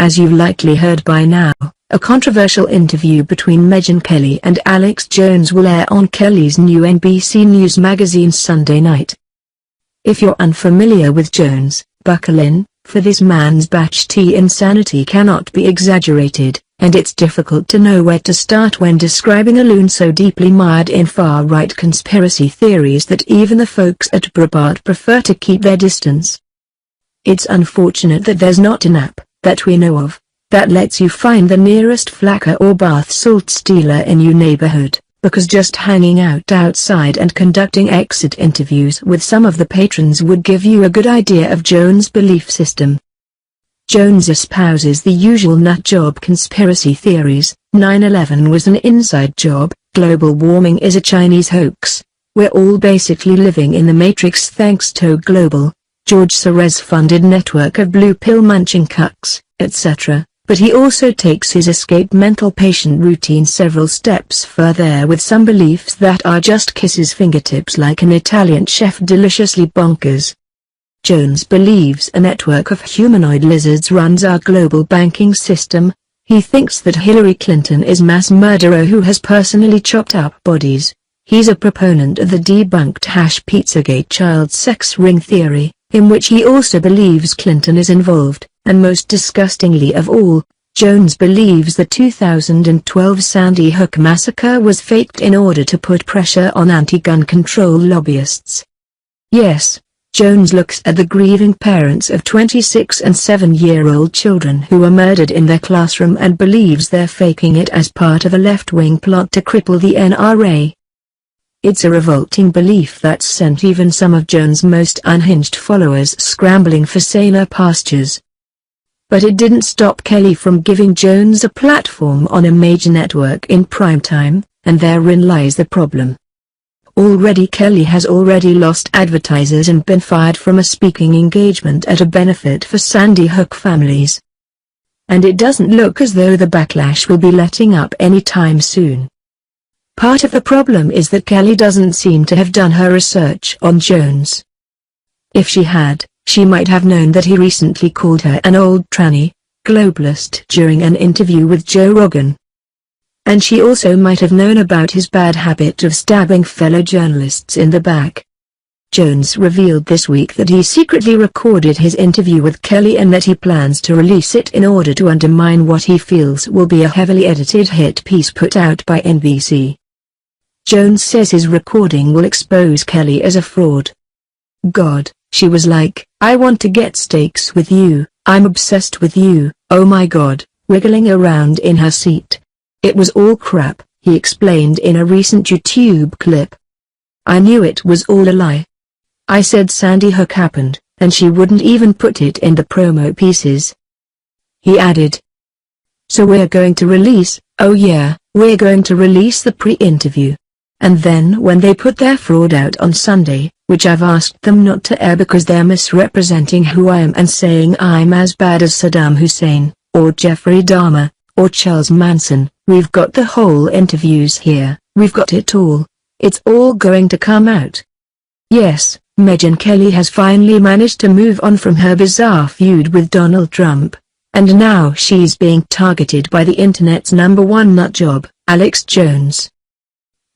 As you've likely heard by now, a controversial interview between Megyn Kelly and Alex Jones will air on Kelly's new NBC News magazine Sunday night. If you're unfamiliar with Jones, buckle in, for this man's batch T insanity cannot be exaggerated, and it's difficult to know where to start when describing a loon so deeply mired in far-right conspiracy theories that even the folks at Breitbart prefer to keep their distance. It's unfortunate that there's not an app, that we know of, that lets you find the nearest flacker or bath salts dealer in your neighborhood, because just hanging out outside and conducting exit interviews with some of the patrons would give you a good idea of Jones' belief system. Jones espouses the usual nutjob conspiracy theories: 9/11 was an inside job, global warming is a Chinese hoax, we're all basically living in the Matrix thanks to global, George Soros-funded network of blue pill munching cucks, etc. But he also takes his escape mental patient routine several steps further with some beliefs that are just kiss his fingertips like an Italian chef deliciously bonkers. Jones believes a network of humanoid lizards runs our global banking system. He thinks that Hillary Clinton is mass murderer who has personally chopped up bodies. He's a proponent of the debunked Pizzagate child sex ring theory, in which he also believes Clinton is involved, and most disgustingly of all, Jones believes the 2012 Sandy Hook massacre was faked in order to put pressure on anti-gun control lobbyists. Yes, Jones looks at the grieving parents of 26 and 7-year-old children who were murdered in their classroom and believes they're faking it as part of a left-wing plot to cripple the NRA. It's a revolting belief that sent even some of Jones' most unhinged followers scrambling for saner pastures. But it didn't stop Kelly from giving Jones a platform on a major network in primetime, and therein lies the problem. Already Kelly has lost advertisers and been fired from a speaking engagement at a benefit for Sandy Hook families. And it doesn't look as though the backlash will be letting up anytime soon. Part of the problem is that Kelly doesn't seem to have done her research on Jones. If she had, she might have known that he recently called her an old tranny, globalist during an interview with Joe Rogan. And she also might have known about his bad habit of stabbing fellow journalists in the back. Jones revealed this week that he secretly recorded his interview with Kelly and that he plans to release it in order to undermine what he feels will be a heavily edited hit piece put out by NBC. Jones says his recording will expose Kelly as a fraud. God, she was like, I want to get steaks with you, I'm obsessed with you, oh my God, wiggling around in her seat. It was all crap, he explained in a recent YouTube clip. I knew it was all a lie. I said Sandy Hook happened, and she wouldn't even put it in the promo pieces. He added. So we're going to release, oh yeah, we're going to release the pre-interview. And then when they put their fraud out on Sunday, which I've asked them not to air because they're misrepresenting who I am and saying I'm as bad as Saddam Hussein, or Jeffrey Dahmer, or Charles Manson, we've got the whole interviews here, we've got it all. It's all going to come out. Yes, Megyn Kelly has finally managed to move on from her bizarre feud with Donald Trump, and now she's being targeted by the internet's #1 nutjob, Alex Jones.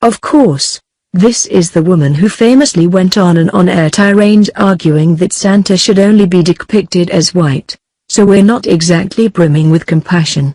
Of course, this is the woman who famously went on an on-air tirade arguing that Santa should only be depicted as white, so we're not exactly brimming with compassion.